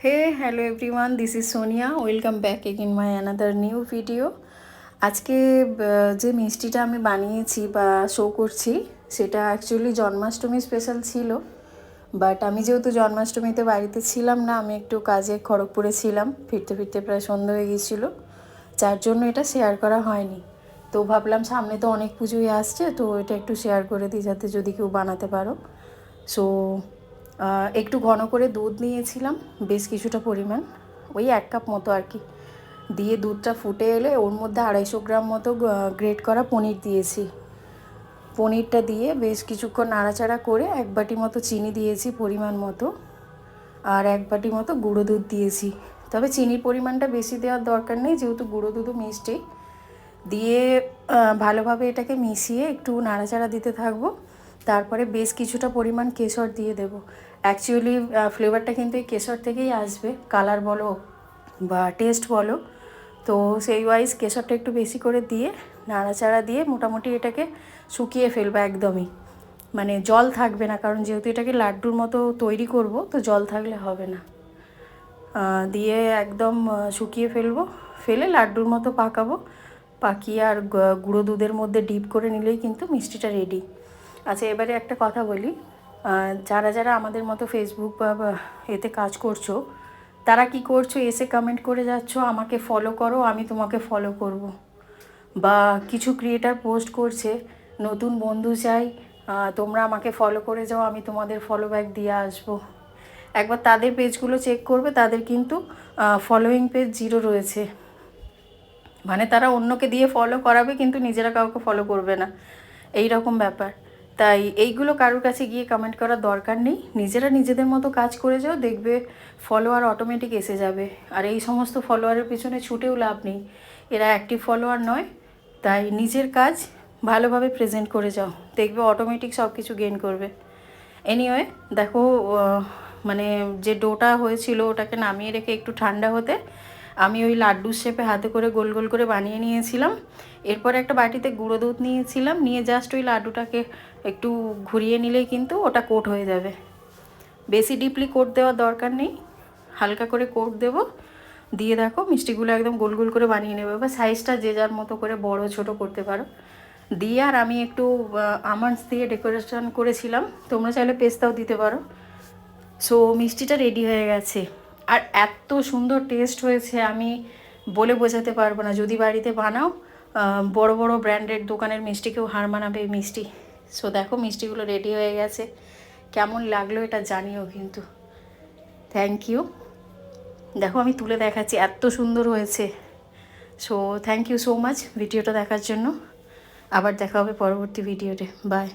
Hey, hello everyone, this is Sonia. Welcome back again my another new video. আজকে যে মিষ্টিটা আমি বানিয়েছি বা শো করছি সেটা অ্যাকচুয়ালি জন্মাষ্টমী স্পেশাল ছিল, বাট আমি যেহেতু জন্মাষ্টমীতে বাড়িতে ছিলাম না, আমি একটু কাজে খড়গপুরে ছিলাম, ফিরতে ফিরতে প্রায় সন্ধ্যা হয়ে গিয়েছিলো, যার জন্য এটা শেয়ার করা হয়নি। তো ভাবলাম সামনে তো অনেক পুজোই আসছে, তো এটা একটু শেয়ার করে দিই যাতে যদি কেউ বানাতে পারো। সো একটু ঘন করে দুধ নিয়েছিলাম, বেশ কিছুটা পরিমাণ, ওই 1 কাপ মতো আর কি, দিয়ে দুধটা ফুটে এলে ওর মধ্যে 250 গ্রাম মতো গ্রেট করা পনির দিয়েছি। পনিরটা দিয়ে বেশ কিছুক্ষণ নাড়াচাড়া করে 1 বাটি মতো চিনি দিয়েছি পরিমাণ মতো, আর 1 বাটি মতো গুঁড়ো দুধ দিয়েছি। তবে চিনির পরিমাণটা বেশি দেওয়ার দরকার নেই, যেহেতু গুঁড়ো দুধও মিষ্টি। দিয়ে ভালোভাবে এটাকে মিশিয়ে একটু নাড়াচাড়া দিতে থাকবো। তারপরে বেশ কিছুটা পরিমাণ কেশর দিয়ে দেব। অ্যাকচুয়ালি ফ্লেভারটা কিন্তু এই কেশর থেকেই আসবে, কালার বলো বা টেস্ট বলো। তো সেই ওয়াইজ কেশরটা একটু বেশি করে দিয়ে নাড়াচাড়া দিয়ে মোটামুটি এটাকে শুকিয়ে ফেলবো একদমই, মানে জল থাকবে না, কারণ যেহেতু এটাকে লাড্ডুর মতো তৈরি করব, তো জল থাকলে হবে না। দিয়ে একদম শুকিয়ে ফেলবো, ফেলে লাড্ডুর মতো পাকাবো, পাকিয়ে আর গুঁড়ো দুধের মধ্যে ডিপ করে নিলেই কিন্তু মিষ্টিটা রেডি। আচ্ছা, এবারে একটা কথা বলি, যারা যারা আমাদের মতো ফেসবুক বা এতে কাজ করছো, তারা কি করছো, এসে কমেন্ট করে যাচ্ছ আমাকে ফলো করো, আমি তোমাকে ফলো করব। বা কিছু ক্রিয়েটার পোস্ট করছে নতুন বন্ধু চাই, তোমরা আমাকে ফলো করে যাও, আমি তোমাদের ফলো ব্যাক দিয়ে আসবো। একবার তাদের পেজগুলো চেক করবে, তাদের কিন্তু ফলোয়িং পেজ 0 রয়েছে, মানে তারা অন্যকে দিয়ে ফলো করাবে কিন্তু নিজেরা কাউকে ফলো করবে না, এই রকম ব্যাপার। তাই এইগুলো কারোর কাছে গিয়ে কমেন্ট করার দরকার নেই, নিজেরা নিজেদের মতো কাজ করে যাও, দেখবে ফলোয়ার অটোমেটিক এসে যাবে। আর এই সমস্ত ফলোয়ারের পিছনে ছুটেও লাভ নেই, এরা অ্যাক্টিভ ফলোয়ার নয়। তাই নিজের কাজ ভালোভাবে প্রেজেন্ট করে যাও, দেখবে অটোমেটিক সব কিছু গেইন করবে। এনিওয়ে দেখো, মানে যে ডোটা হয়েছিল ওটাকে নামিয়ে রেখে একটু ঠান্ডা হতে আমি ওই লাড্ডুর শেপে হাতে করে গোল গোল করে বানিয়ে নিয়েছিলাম। এরপর একটা বাটিতে গুঁড়ো দুধ নিয়েছিলাম, নিয়ে জাস্ট ওই লাড্ডুটাকে একটু ঘুরিয়ে নিলেই কিন্তু ওটা কোট হয়ে যাবে। বেশি ডিপলি কোট দেওয়ার দরকার নেই, হালকা করে কোট দেবো। দিয়ে দেখো মিষ্টিগুলো একদম গোল গোল করে বানিয়ে নেবে, বা সাইজটা যে যার মতো করে বড় ছোট করতে পারো। দিয়ে আর আমি একটু আমন্ডস দিয়ে ডেকোরেশন করেছিলাম, তোমরা চাইলে পেস্তাও দিতে পারো। সো মিষ্টিটা রেডি হয়ে গেছে, আর এত সুন্দর টেস্ট হয়েছে আমি বলে বোঝাতে পারবো না। যদি বাড়িতে বানাও, বড় বড় ব্র্যান্ডেড দোকানের মিষ্টিকেও হার মানাবে এই মিষ্টি। সো দেখো মিষ্টিগুলো রেডি হয়ে গেছে, কেমন লাগলো এটা জানিও কিন্তু। Thank you. দেখো আমি তুলে দেখাচ্ছি, এত সুন্দর হয়েছে। So thank you so much ভিডিওটা দেখার জন্য। আবার দেখা হবে পরবর্তী ভিডিওতে। বাই।